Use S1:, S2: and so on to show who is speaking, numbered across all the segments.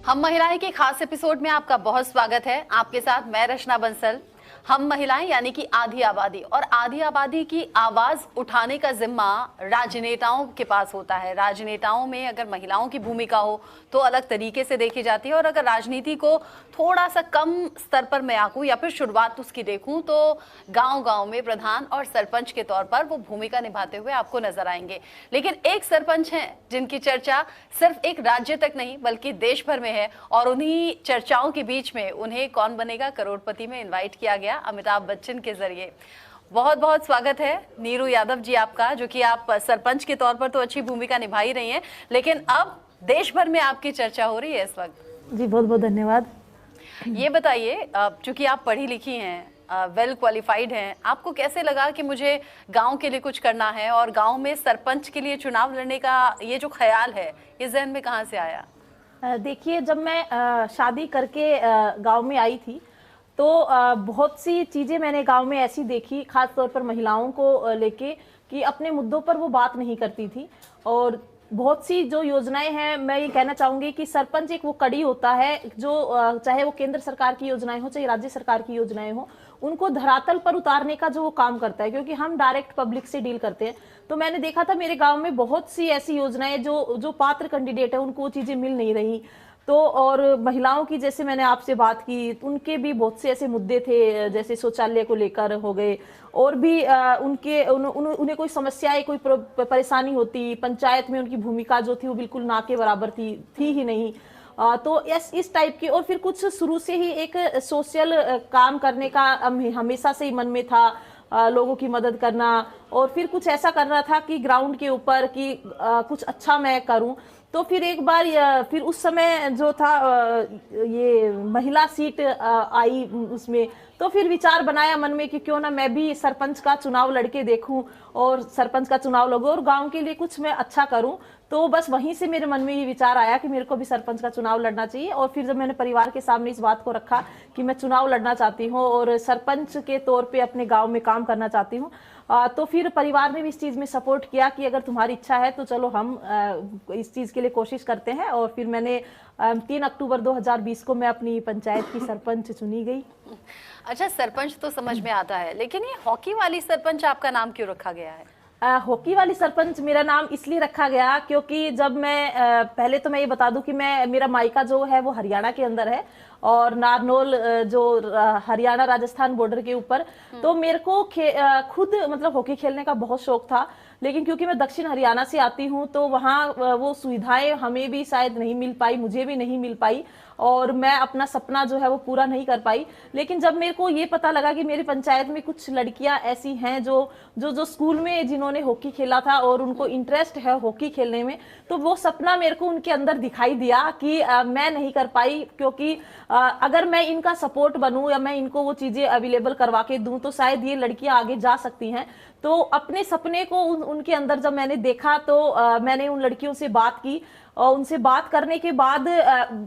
S1: हम महिलाएं के खास एपिसोड में आपका बहुत स्वागत है। आपके साथ मैं रचना बंसल। हम महिलाएं यानी कि आधी आबादी, और आधी आबादी की आवाज उठाने का जिम्मा राजनेताओं के पास होता है। राजनेताओं में अगर महिलाओं की भूमिका हो तो अलग तरीके से देखी जाती है, और अगर राजनीति को थोड़ा सा कम स्तर पर मैं आंकूं या फिर शुरुआत उसकी देखूं तो गांव-गांव में प्रधान और सरपंच के तौर पर वो भूमिका निभाते हुए आपको नजर आएंगे। लेकिन एक सरपंच हैं जिनकी चर्चा सिर्फ एक राज्य तक नहीं बल्कि देश भर में है, और उन्हीं चर्चाओं के बीच में उन्हें कौन बनेगा करोड़पति में इनवाइट किया गया अमिताभ बच्चन के जरिए। बहुत बहुत स्वागत है नीरू यादव जी आपका, जो कि आप सरपंच के तौर पर तो अच्छी भूमिका निभा ही रही हैं, लेकिन अब देश भर में आपकी चर्चा हो रही है इस वक्त।
S2: जी बहुत बहुत धन्यवाद।
S1: ये बताइए, चूंकि आप पढ़ी लिखी हैं, वेल क्वालिफाइड हैं, आपको कैसे लगा कि मुझे गांव के लिए कुछ करना है, और गांव में सरपंच के लिए चुनाव लड़ने का ये जो ख्याल है ये जहन में कहाँ से आया?
S2: देखिए, जब मैं शादी करके गांव में आई थी तो बहुत सी चीजें मैंने गांव में ऐसी देखी, खास तौर पर महिलाओं को लेके, कि अपने मुद्दों पर वो बात नहीं करती थी। और बहुत सी जो योजनाएं हैं, मैं ये कहना चाहूंगी कि सरपंच एक वो कड़ी होता है जो चाहे वो केंद्र सरकार की योजनाएं हो चाहे राज्य सरकार की योजनाएं हो, उनको धरातल पर उतारने का जो वो काम करता है, क्योंकि हम डायरेक्ट पब्लिक से डील करते हैं। तो मैंने देखा था मेरे गांव में बहुत सी ऐसी योजनाएं जो पात्र कैंडिडेट है उनको वो चीजें मिल नहीं रही। तो और महिलाओं की, जैसे मैंने आपसे बात की, उनके भी बहुत से ऐसे मुद्दे थे, जैसे शौचालय को लेकर हो गए, और भी उन्हें कोई समस्याएं, कोई परेशानी होती, पंचायत में उनकी भूमिका जो थी वो बिल्कुल ना के बराबर थी ही नहीं। तो इस टाइप की, और फिर कुछ शुरू से ही एक सोशल काम करने का हमेशा से ही मन में था, लोगों की मदद करना, और फिर कुछ ऐसा करना था कि ग्राउंड के ऊपर कि कुछ अच्छा मैं करूं। तो फिर एक बार फिर उस समय जो था ये महिला सीट आई उसमें, तो फिर विचार बनाया मन में कि क्यों ना मैं भी सरपंच का चुनाव लड़के देखूं और सरपंच का चुनाव लड़ूं और गांव के लिए कुछ मैं अच्छा करूं। तो बस वहीं से मेरे मन में ये विचार आया कि मेरे को भी सरपंच का चुनाव लड़ना चाहिए। और फिर जब मैंने परिवार के सामने इस बात को रखा कि मैं चुनाव लड़ना चाहती हूँ और सरपंच के तौर पे अपने गांव में काम करना चाहती हूँ, तो फिर परिवार ने भी इस चीज में सपोर्ट किया कि अगर तुम्हारी इच्छा है तो चलो हम इस चीज के लिए कोशिश करते हैं। और फिर मैंने 3 अक्टूबर 2020 को मैं अपनी पंचायत की सरपंच चुनी गई।
S1: अच्छा, सरपंच तो समझ में आता है, लेकिन ये हॉकी वाली सरपंच आपका नाम क्यों रखा गया है?
S2: हॉकी वाली सरपंच मेरा नाम इसलिए रखा गया क्योंकि जब मैं पहले तो मैं ये बता दूं कि मेरा मायका जो है वो हरियाणा के अंदर है, और नारनौल जो हरियाणा राजस्थान बॉर्डर के ऊपर। तो मेरे को खुद मतलब हॉकी खेलने का बहुत शौक था, लेकिन क्योंकि मैं दक्षिण हरियाणा से आती हूँ तो वहाँ वो सुविधाएं हमें भी शायद नहीं मिल पाई, मुझे भी नहीं मिल पाई, और मैं अपना सपना जो है वो पूरा नहीं कर पाई। लेकिन जब मेरे को ये पता लगा कि मेरी पंचायत में कुछ लड़कियां ऐसी हैं जो स्कूल में जिन्होंने हॉकी खेला था और उनको इंटरेस्ट है हॉकी खेलने में, तो वो सपना मेरे को उनके अंदर दिखाई दिया कि मैं नहीं कर पाई, क्योंकि अगर मैं इनका सपोर्ट बनूं या मैं इनको वो चीजें अवेलेबल करवा के दूं तो शायद ये लड़कियां आगे जा सकती हैं। तो अपने सपने को उनके अंदर जब मैंने देखा तो मैंने उन लड़कियों से बात की, और उनसे बात करने के बाद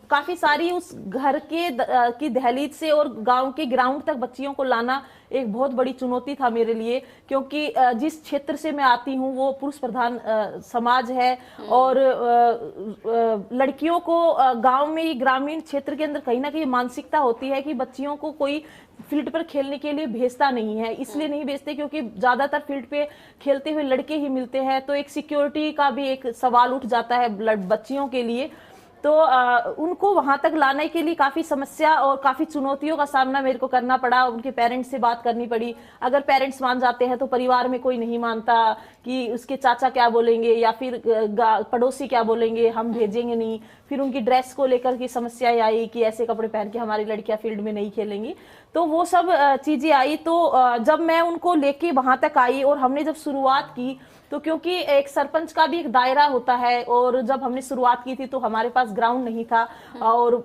S2: काफी सारी उस घर की दहलीज से और गांव के ग्राउंड तक बच्चियों को लाना एक बहुत बड़ी चुनौती था मेरे लिए, क्योंकि जिस क्षेत्र से मैं आती हूँ वो पुरुष प्रधान समाज है, और लड़कियों को गांव में, ग्रामीण क्षेत्र के अंदर कहीं ना कहीं मानसिकता होती है कि बच्चियों को कोई फील्ड पर खेलने के लिए भेजता नहीं है। इसलिए नहीं भेजते क्योंकि ज्यादातर फील्ड पे खेलते हुए लड़के ही मिलते हैं, तो एक सिक्योरिटी का भी एक सवाल उठ जाता है बच्चियों के लिए। तो उनको वहां तक लाने के लिए काफी समस्या और काफी चुनौतियों का सामना मेरे को करना पड़ा। उनके पेरेंट्स से बात करनी पड़ी, अगर पेरेंट्स मान जाते हैं तो परिवार में कोई नहीं मानता कि उसके चाचा क्या बोलेंगे या फिर पड़ोसी क्या बोलेंगे, हम भेजेंगे नहीं। फिर उनकी ड्रेस को लेकर की समस्याएं आई कि ऐसे कपड़े पहन के हमारी लड़कियां फील्ड में नहीं खेलेंगी, तो वो सब चीजें आई। तो जब मैं उनको लेके वहां तक आई और हमने जब शुरुआत की, तो क्योंकि एक सरपंच का भी एक दायरा होता है, और जब हमने शुरुआत की थी तो हमारे पास ग्राउंड नहीं था, और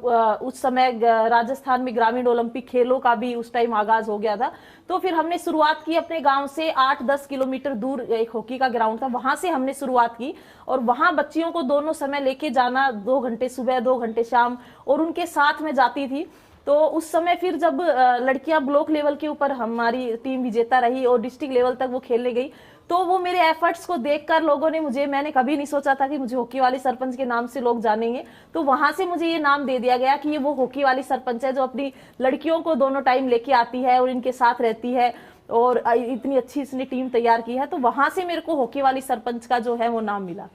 S2: उस समय राजस्थान में ग्रामीण ओलंपिक खेलों का भी उस टाइम आगाज हो गया था। तो फिर हमने शुरुआत की अपने गांव से 8-10 किलोमीटर दूर एक हॉकी का ग्राउंड था, वहां से हमने शुरुआत की, और वहां बच्चियों को दोनों समय लेके जाना, 2 घंटे सुबह 2 घंटे शाम, और उनके साथ में जाती थी। तो उस समय फिर जब लड़कियां ब्लॉक लेवल के ऊपर हमारी टीम विजेता रही और डिस्ट्रिक्ट लेवल तक वो खेलने गई, तो वो मेरे एफर्ट्स को देखकर लोगों ने मुझे, मैंने कभी नहीं सोचा था कि मुझे हॉकी वाली सरपंच के नाम से लोग जानेंगे, तो वहां से मुझे ये नाम दे दिया गया कि ये वो हॉकी वाली सरपंच है जो अपनी लड़कियों को दोनों टाइम लेके आती है और इनके साथ रहती है और इतनी अच्छी इसने टीम तैयार की है। तो वहां से मेरे को हॉकी वाली सरपंच का जो है वो नाम मिला।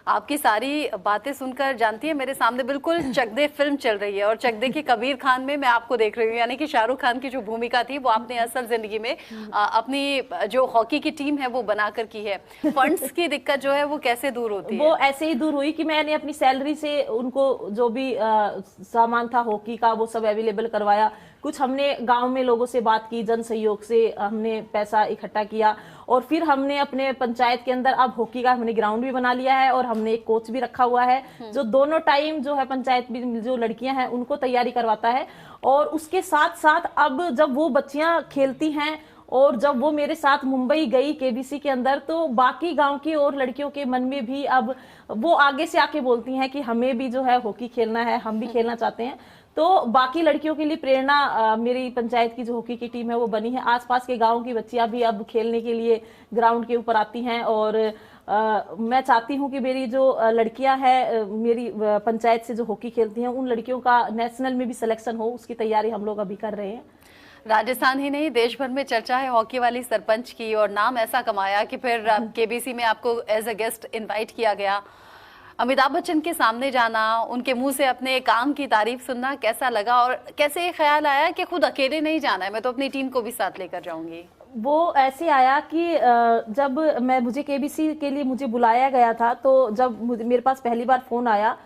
S1: आपकी सारी बातें सुनकर, जानती है मेरे सामने बिल्कुल चक दे फिल्म चल रही है और चक दे की कबीर खान में मैं आपको देख रही हूँ, यानी कि शाहरुख खान की जो भूमिका थी वो आपने असल जिंदगी में अपनी जो हॉकी की टीम है वो बनाकर की है। फंड्स की दिक्कत जो है वो कैसे दूर होती है?
S2: वो ऐसे ही दूर हुई कि मैंने अपनी सैलरी से उनको जो भी सामान था हॉकी का वो सब अवेलेबल करवाया। कुछ हमने गांव में लोगों से बात की, जन सहयोग से हमने पैसा इकट्ठा किया और फिर हमने अपने पंचायत के अंदर अब हॉकी का हमने ग्राउंड भी बना लिया है और हमने एक कोच भी रखा हुआ है जो दोनों टाइम जो है पंचायत में जो लड़कियां हैं उनको तैयारी करवाता है। और उसके साथ साथ अब जब वो बच्चियां खेलती हैं और जब वो मेरे साथ मुंबई गई केबीसी के अंदर, तो बाकी गांव की और लड़कियों के मन में भी अब वो आगे से आके बोलती हैं कि हमें भी जो है हॉकी खेलना है, हम भी खेलना चाहते हैं। तो बाकी लड़कियों के लिए प्रेरणा मेरी पंचायत की जो हॉकी की टीम है वो बनी है। आसपास के गांव की बच्चियां भी अब खेलने के लिए ग्राउंड के ऊपर आती हैं और मैं चाहती हूं कि मेरी जो लड़कियां हैं मेरी पंचायत से जो हॉकी खेलती हैं उन लड़कियों का नेशनल में भी सिलेक्शन हो, उसकी तैयारी हम लोग अभी कर रहे हैं।
S1: राजस्थान ही नहीं देश भर में चर्चा है हॉकी वाली सरपंच की और नाम ऐसा कमाया कि फिर केबीसी में आपको एज अ गेस्ट इनवाइट किया गया। अमिताभ बच्चन के सामने जाना, उनके मुंह से अपने काम की तारीफ सुनना कैसा लगा और कैसे ये ख्याल आया कि खुद अकेले नहीं जाना है, मैं तो अपनी टीम को भी साथ लेकर जाऊंगी?
S2: वो ऐसे आया कि जब मुझे केबीसी के लिए मुझे बुलाया गया था, तो जब मेरे पास पहली बार फोन आया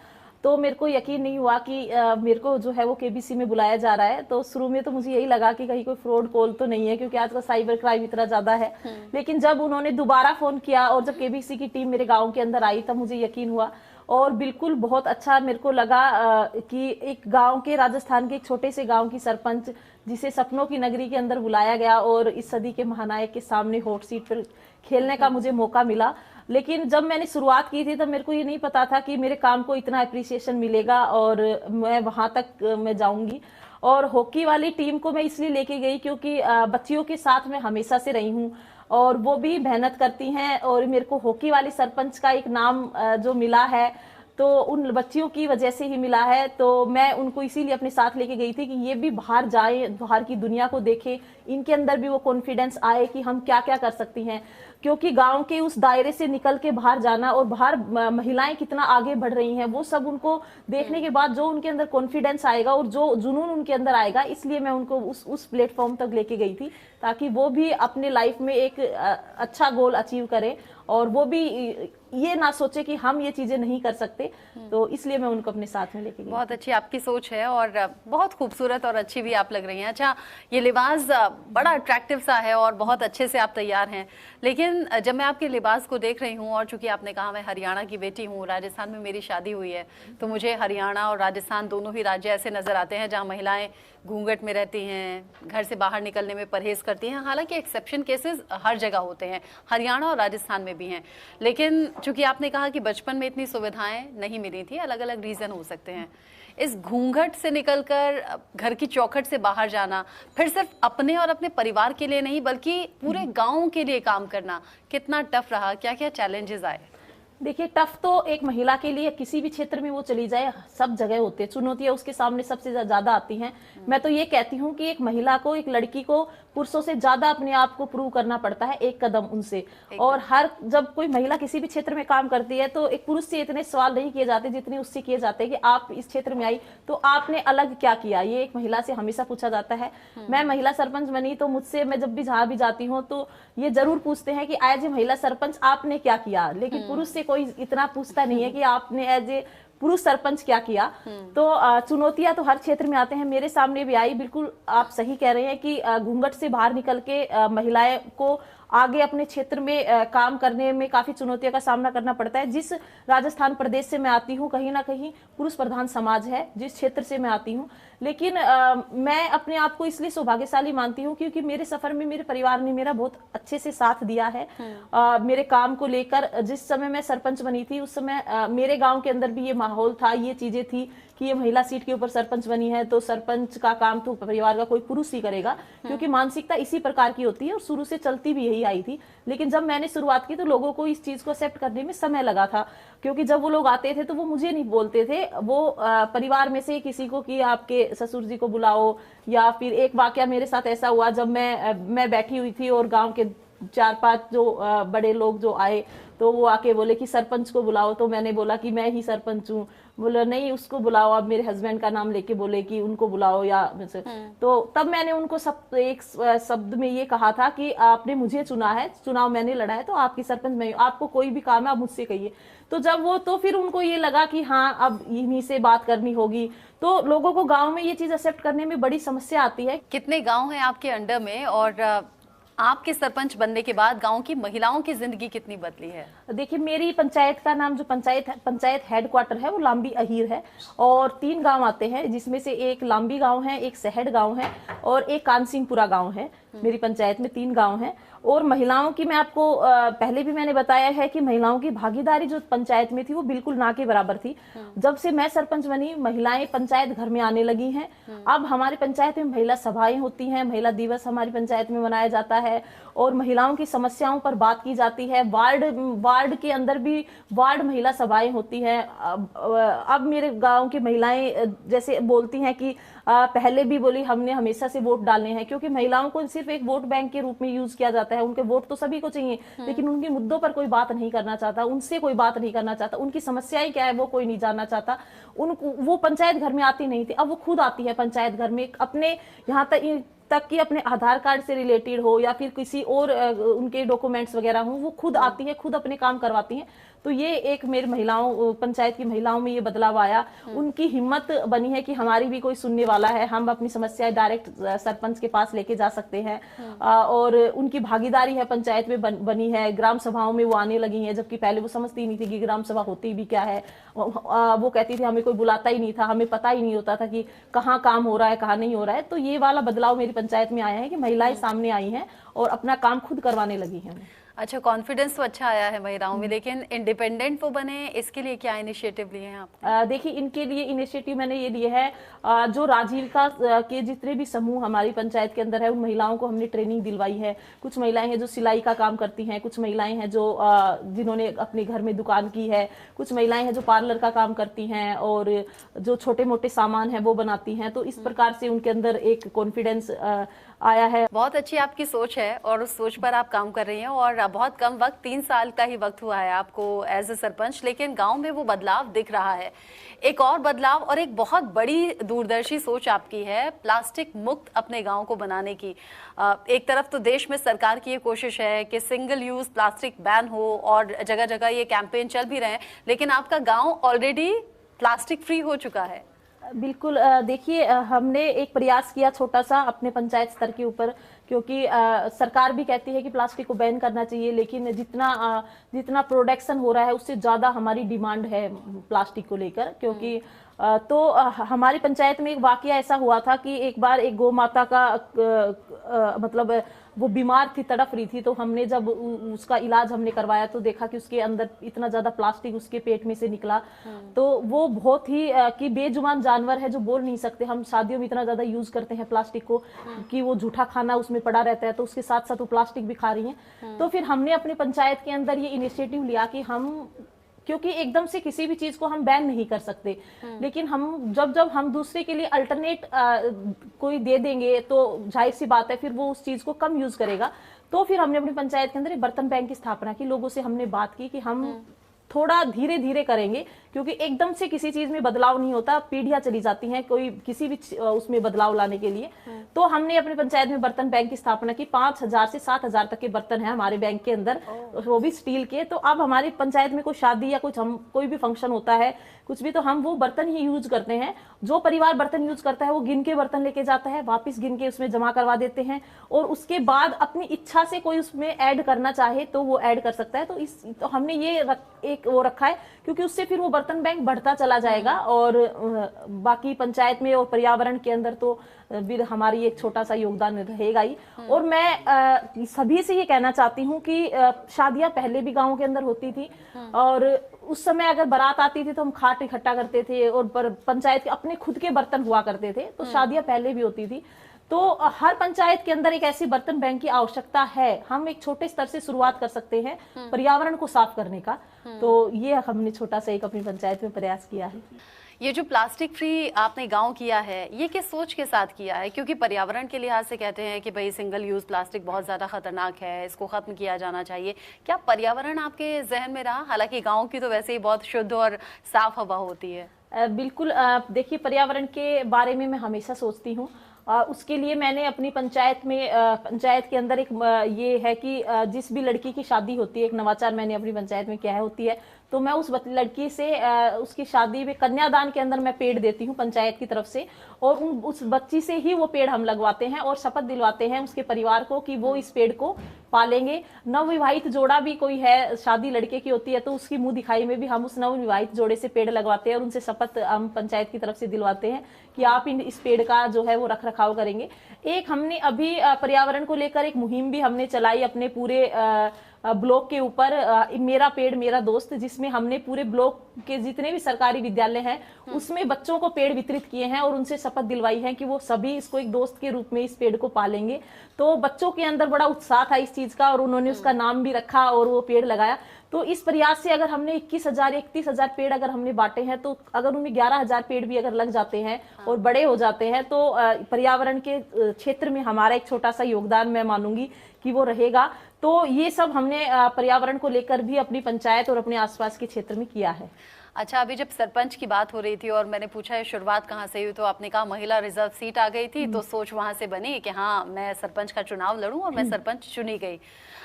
S2: तो मेरे को यकीन नहीं हुआ कि मेरे को जो है वो केबीसी में बुलाया जा रहा है। तो शुरू में तो मुझे यही लगा कि कहीं कोई फ्रॉड कॉल तो नहीं है, क्योंकि आजकल साइबर क्राइम इतना ज्यादा है। लेकिन जब उन्होंने दोबारा फोन किया और जब केबीसी की टीम मेरे गांव के अंदर आई तब मुझे यकीन हुआ और बिल्कुल बहुत अच्छा मेरे को लगा कि एक गांव के, राजस्थान के एक छोटे से गांव की सरपंच जिसे सपनों की नगरी के अंदर बुलाया गया और इस सदी के महानायक के सामने हॉट सीट पर खेलने का मुझे मौका मिला। लेकिन जब मैंने शुरुआत की थी तब मेरे को ये नहीं पता था कि मेरे काम को इतना अप्रिसिएशन मिलेगा और मैं वहां तक मैं जाऊंगी। और हॉकी वाली टीम को मैं इसलिए लेके गई क्योंकि बच्चियों के साथ मैं हमेशा से रही हूँ और वो भी मेहनत करती हैं और मेरे को हॉकी वाली सरपंच का एक नाम जो मिला है तो उन बच्चियों की वजह से ही मिला है। तो मैं उनको इसीलिए अपने साथ लेके गई थी कि ये भी बाहर जाए, बाहर की दुनिया को देखे, इनके अंदर भी वो कॉन्फिडेंस आए कि हम क्या क्या कर सकती हैं। क्योंकि गांव के उस दायरे से निकल के बाहर जाना और बाहर महिलाएं कितना आगे बढ़ रही हैं वो सब उनको देखने के बाद जो उनके अंदर कॉन्फिडेंस आएगा और जो जुनून उनके अंदर आएगा, इसलिए मैं उनको उस प्लेटफॉर्म तक लेके गई थी ताकि वो भी अपने लाइफ में एक अच्छा गोल अचीव करें और वो भी ये ना सोचे कि हम ये चीजें नहीं कर सकते। तो इसलिए मैं उनको अपने साथ में लेके गई।
S1: बहुत अच्छी आपकी सोच है और बहुत खूबसूरत और अच्छी भी आप लग रही हैं। अच्छा, ये लिबास बड़ा अट्रैक्टिव सा है और बहुत अच्छे से आप तैयार हैं, लेकिन जब मैं आपके लिबास को देख रही हूँ और चूंकि आपने कहा मैं हरियाणा की बेटी हूँ, राजस्थान में मेरी शादी हुई है, तो मुझे हरियाणा और राजस्थान दोनों ही राज्य ऐसे नजर आते हैं जहाँ महिलाएं घूंघट में रहती हैं, घर से बाहर निकलने में परहेज करती हैं। हालांकि एक्सेप्शन केसेस हर जगह होते हैं, हरियाणा और राजस्थान में भी हैं, लेकिन चूंकि आपने कहा कि बचपन में इतनी सुविधाएं नहीं मिली थी, अलग अलग रीजन हो सकते हैं, इस घूंघट से निकलकर घर की चौखट से बाहर जाना, फिर सिर्फ अपने और अपने परिवार के लिए नहीं बल्कि पूरे गांव के लिए काम करना कितना टफ रहा? क्या क्या चैलेंजेस आए?
S2: देखिए, टफ तो एक महिला के लिए किसी भी क्षेत्र में वो चली जाए सब जगह होते हैं, चुनौतियां उसके सामने सबसे ज्यादा आती हैं। मैं तो ये कहती हूँ कि एक महिला को, एक लड़की को पुरुषों से ज्यादा अपने आप को प्रूव करना पड़ता है, एक कदम उनसे। और हर जब कोई महिला किसी भी क्षेत्र में काम करती है तो एक पुरुष से इतने सवाल नहीं किए जाते जितने उससे किए जाते हैं कि आप इस क्षेत्र में आई तो आपने अलग क्या किया, ये एक महिला से हमेशा पूछा जाता है। मैं महिला सरपंच बनी तो मुझसे, मैं जब भी जहां भी जाती हूँ तो ये जरूर पूछते हैं कि एज ए महिला सरपंच आपने क्या किया, लेकिन पुरुष से कोई इतना पूछता नहीं है कि आपने एज ए पुरुष सरपंच क्या किया। तो चुनौतियां तो हर क्षेत्र में आते हैं, मेरे सामने भी आई। बिल्कुल आप सही कह रहे हैं कि घूंघट से बाहर निकल के महिलाएं को आगे अपने क्षेत्र में काम करने में काफी चुनौतियों का सामना करना पड़ता है। जिस राजस्थान प्रदेश से मैं आती हूँ कहीं ना कहीं पुरुष प्रधान समाज है जिस क्षेत्र से मैं आती हूँ, लेकिन मैं अपने आप को इसलिए सौभाग्यशाली मानती हूँ क्योंकि मेरे सफर में मेरे परिवार ने मेरा बहुत अच्छे से साथ दिया है। मेरे काम को लेकर जिस समय मैं सरपंच बनी थी उस समय मेरे गांव के अंदर भी ये माहौल था, ये चीजें थी कि ये महिला सीट के ऊपर सरपंच बनी है तो सरपंच का काम तो परिवार का कोई पुरुष ही करेगा, क्योंकि मानसिकता इसी प्रकार की होती है और शुरू से चलती भी यही आई थी। लेकिन जब मैंने शुरुआत की तो लोगों को इस चीज को एक्सेप्ट करने में समय लगा था, क्योंकि जब वो लोग आते थे तो वो मुझे नहीं बोलते थे, वो परिवार में से किसी को कि आपके ससुर जी को बुलाओ। या फिर एक वाकया मेरे साथ ऐसा हुआ, जब मैं बैठी हुई थी और गांव के 4-5 जो बड़े लोग जो आए तो वो आके बोले कि सरपंच को बुलाओ, तो मैंने बोला कि मैं ही सरपंच हूँ। बोला नहीं उसको बुलाओ, अब मेरे हस्बैंड का नाम लेके बोले कि उनको बुलाओ या तो तब मैंने उनको सब एक शब्द में ये कहा था कि आपने मुझे चुना है, चुनाव मैंने लड़ा है, तो आपकी सरपंच मैं हूं, आपको कोई भी काम है आप मुझसे कहिए। तो जब वो तो फिर उनको ये लगा कि हाँ अब इन्हीं से बात करनी होगी। तो लोगों को गांव में ये चीज एक्सेप्ट करने में बड़ी समस्या आती है।
S1: कितने गांव हैं आपके अंडर में, और आपके सरपंच बनने के बाद गांव की महिलाओं की जिंदगी कितनी बदली है?
S2: देखिए मेरी पंचायत का नाम जो पंचायत हेडक्वार्टर है वो लांबी अहीर है, और 3 गांव आते हैं, जिसमें से एक लांबी गांव है, एक सहड़ गांव है और एक कानसिंहपुरा गांव है। मेरी पंचायत में 3 गांव हैं। और महिलाओं की मैं आपको पहले भी मैंने बताया है कि महिलाओं की भागीदारी जो पंचायत में थी वो बिल्कुल ना के बराबर थी। जब से मैं सरपंच बनी महिलाएं पंचायत घर में आने लगी हैं। अब हमारी पंचायत में महिला सभाएं होती हैं, महिला दिवस हमारी पंचायत में मनाया जाता है और महिलाओं की समस्याओं पर बात की जाती है। वार्ड के अंदर भी वार्ड महिला सभाएं होती हैं। अब मेरे गांव की महिलाएं जैसे बोलती हैं कि पहले भी बोली हमने हमेशा से वोट डालने हैं, क्योंकि महिलाओं को सिर्फ एक वोट बैंक के रूप में यूज किया जाता है। उनके वोट तो सभी को चाहिए, लेकिन उनके मुद्दों पर कोई बात नहीं करना चाहता, उनसे कोई बात नहीं करना चाहता, उनकी समस्याएं क्या है वो कोई नहीं जानना चाहता। वो पंचायत घर में आती नहीं थी, अब वो खुद आती है पंचायत घर में, अपने यहाँ तक कि अपने आधार कार्ड से रिलेटेड हो या फिर किसी और उनके डॉक्यूमेंट्स वगैरह हो, वो खुद आती है, खुद अपने काम करवाती हैं। तो ये एक मेरे पंचायत की महिलाओं में ये बदलाव आया। उनकी हिम्मत बनी है कि हमारी भी कोई सुनने वाला है, हम अपनी समस्याएं डायरेक्ट सरपंच के पास लेके जा सकते हैं। और उनकी भागीदारी है पंचायत में बनी है। ग्राम सभाओं में वो आने लगी हैं, जबकि पहले वो समझती नहीं थी कि ग्राम सभा होती भी क्या है। वो कहती थी हमें कोई बुलाता ही नहीं था, हमें पता ही नहीं होता था कि कहाँ काम हो रहा है कहाँ नहीं हो रहा है। तो ये वाला बदलाव मेरी पंचायत में आया है कि महिलाएं सामने आई हैं और अपना काम खुद करवाने लगी हैं।
S1: अच्छा, कॉन्फिडेंस तो अच्छा आया है महिलाओं में, लेकिन इंडिपेंडेंट वो बने इसके लिए क्या इनिशिएटिव लिए हैं आप?
S2: देखिए इनके लिए इनिशिएटिव मैंने ये लिए है, जो राजीविका के जितने भी समूह हमारी पंचायत के अंदर है उन महिलाओं को हमने ट्रेनिंग दिलवाई है। कुछ महिलाएं हैं जो सिलाई का काम करती हैं, कुछ महिलाएं हैं जो जिन्होंने अपने घर में दुकान की है, कुछ महिलाएं हैं जो पार्लर का काम करती हैं और जो छोटे मोटे सामान है वो बनाती हैं। तो इस प्रकार से उनके अंदर एक कॉन्फिडेंस आया है।
S1: बहुत अच्छी आपकी सोच है और उस सोच पर आप काम कर रही हैं, और बहुत कम वक्त 3 साल का ही वक्त हुआ है आपको एज ए सरपंच, लेकिन गांव में वो बदलाव दिख रहा है। एक और बदलाव और एक बहुत बड़ी दूरदर्शी सोच आपकी है प्लास्टिक मुक्त अपने गांव को बनाने की। एक तरफ तो देश में सरकार की ये कोशिश है कि सिंगल यूज प्लास्टिक बैन हो और जगह जगह ये कैंपेन चल भी रहे हैं, लेकिन आपका गाँव ऑलरेडी प्लास्टिक फ्री हो चुका है।
S2: बिल्कुल, देखिए हमने एक प्रयास किया छोटा सा अपने पंचायत स्तर के ऊपर, क्योंकि सरकार भी कहती है कि प्लास्टिक को बैन करना चाहिए, लेकिन जितना प्रोडक्शन हो रहा है उससे ज़्यादा हमारी डिमांड है प्लास्टिक को लेकर। क्योंकि तो हमारी पंचायत में एक वाकया ऐसा हुआ था कि एक बार एक गौ माता का मतलब वो बीमार थी, तड़प रही थी। तो हमने जब उसका इलाज हमने करवाया तो देखा कि उसके अंदर इतना ज्यादा प्लास्टिक उसके पेट में से निकला। तो वो बहुत ही कि बेजुबान जानवर है जो बोल नहीं सकते। हम शादियों में इतना ज्यादा यूज करते हैं प्लास्टिक को कि वो झूठा खाना उसमें पड़ा रहता है, तो उसके साथ साथ वो प्लास्टिक भी खा रही है। तो फिर हमने अपने पंचायत के अंदर ये इनिशिएटिव लिया कि हम, क्योंकि एकदम से किसी भी चीज को हम बैन नहीं कर सकते, लेकिन हम जब हम दूसरे के लिए अल्टरनेट कोई दे देंगे तो जाहिर सी बात है फिर वो उस चीज को कम यूज करेगा। तो फिर हमने अपनी पंचायत के अंदर एक बर्तन बैंक की स्थापना की। लोगों से हमने बात की कि हम थोड़ा धीरे धीरे करेंगे, क्योंकि एकदम से किसी चीज में बदलाव नहीं होता, पीढ़ियां चली जाती हैं कोई किसी भी उसमें बदलाव लाने के लिए। तो हमने अपनी पंचायत में बर्तन बैंक की स्थापना की। 5,000 से 7,000 तक के बर्तन हैं हमारे बैंक के अंदर, वो भी स्टील के। तो अब हमारी पंचायत में कोई शादी या कोई भी फंक्शन होता है कुछ भी, तो हम वो बर्तन ही यूज करते हैं। जो परिवार बर्तन यूज करता है वो गिन के बर्तन लेके जाता है, वापिस गिन के उसमें जमा करवा देते हैं, और उसके बाद अपनी इच्छा से कोई उसमें ऐड करना चाहे तो वो ऐड कर सकता है। तो हमने ये एक वो रखा है, क्योंकि उससे फिर वो बर्तन बैंक बढ़ता चला जाएगा। और बाकी पंचायत में और पर्यावरण के अंदर तो भी हमारी एक छोटा सा योगदान रहेगा ही। और मैं सभी से ये कहना चाहती हूँ कि शादियां पहले भी गाँव के अंदर होती थी और उस समय अगर बारात आती थी तो हम खाट इकट्ठा करते थे और पंचायत के अपने खुद के बर्तन हुआ करते थे, तो शादियां पहले भी होती थी। तो हर पंचायत के अंदर एक ऐसी बर्तन बैंक की आवश्यकता है। हम एक छोटे स्तर से शुरुआत कर सकते हैं पर्यावरण को साफ करने का। तो ये हमने छोटा सा एक अपनी पंचायत में प्रयास किया है।
S1: ये जो प्लास्टिक फ्री आपने गांव किया है, ये किस सोच के साथ किया है? क्योंकि पर्यावरण के लिहाज से कहते हैं कि भाई सिंगल यूज प्लास्टिक बहुत ज्यादा खतरनाक है, इसको खत्म किया जाना चाहिए। क्या पर्यावरण आपके जहन में रहा? हालांकि गांव की तो वैसे ही बहुत शुद्ध और साफ हवा होती है।
S2: बिल्कुल। देखिए, पर्यावरण के बारे में मैं हमेशा सोचती हूँ। उसके लिए मैंने अपनी पंचायत में पंचायत के अंदर एक ये है कि जिस भी लड़की की शादी होती है, एक नवाचार मैंने अपनी पंचायत में किया है, होती है, तो मैं उस लड़की से उसकी शादी में कन्यादान के अंदर मैं पेड़ देती हूँ पंचायत की तरफ से, और उस बच्ची से ही वो पेड़ हम लगवाते हैं और शपथ दिलवाते हैं उसके परिवार को कि वो इस पेड़ को पालेंगे। नवविवाहित जोड़ा भी कोई है, शादी लड़के की होती है, तो उसकी मुंह दिखाई में भी हम उस नवविवाहित जोड़े से पेड़ लगवाते हैं और उनसे शपथ हम पंचायत की तरफ से दिलवाते हैं कि आप इस पेड़ का जो है वो रख रखाव करेंगे। एक हमने अभी पर्यावरण को लेकर एक मुहिम भी हमने चलाई अपने पूरे ब्लॉक के ऊपर, मेरा पेड़ मेरा दोस्त, जिसमें हमने पूरे ब्लॉक के जितने भी सरकारी विद्यालय हैं उसमें बच्चों को पेड़ वितरित किए हैं और उनसे शपथ दिलवाई है कि वो सभी इसको एक दोस्त के रूप में इस पेड़ को पालेंगे। तो बच्चों के अंदर बड़ा उत्साह था इस चीज का और उन्होंने उसका नाम भी रखा और वो पेड़ लगाया। तो इस प्रयास से अगर हमने 21,000-31,000 पेड़ अगर हमने बांटे हैं, तो अगर उनमें 11,000 पेड़ भी अगर लग जाते हैं और बड़े हो जाते हैं, तो पर्यावरण के क्षेत्र में हमारा एक छोटा सा योगदान मैं मानूंगी कि वो रहेगा। तो ये सब हमने पर्यावरण को लेकर भी अपनी पंचायत और अपने आसपास के क्षेत्र में किया है।
S1: अच्छा, अभी जब सरपंच की बात हो रही थी और मैंने पूछा है शुरुआत कहाँ से हुई, तो आपने कहा महिला रिजर्व सीट आ गई थी, तो सोच वहां से बनी कि हाँ मैं सरपंच का चुनाव लड़ूं, और मैं सरपंच चुनी गई।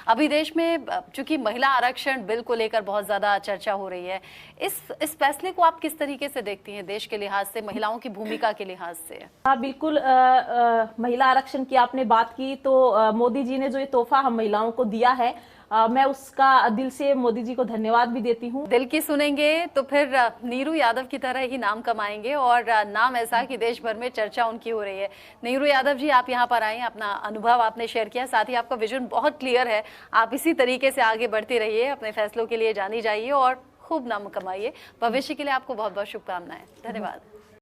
S1: अभी देश में चूंकि महिला आरक्षण बिल को लेकर बहुत ज्यादा चर्चा हो रही है, इस फैसले को आप किस तरीके से देखती हैं देश के लिहाज से, महिलाओं की भूमिका के लिहाज से?
S2: हाँ बिल्कुल। महिला आरक्षण की आपने बात की, तो मोदी जी ने जो ये तोहफा हम महिलाओं को दिया है, मैं उसका दिल से मोदी जी को धन्यवाद भी देती हूँ।
S1: दिल की सुनेंगे तो फिर नीरू यादव की तरह ही नाम कमाएंगे, और नाम ऐसा कि देश भर में चर्चा उनकी हो रही है। नीरू यादव जी, आप यहाँ पर आए, अपना अनुभव आपने शेयर किया, साथ ही आपका विजन बहुत क्लियर है। आप इसी तरीके से आगे बढ़ते रहिए, अपने फैसलों के लिए जानी जाइए और खूब नाम कमाइए। भविष्य के लिए आपको बहुत बहुत शुभकामनाएं। धन्यवाद।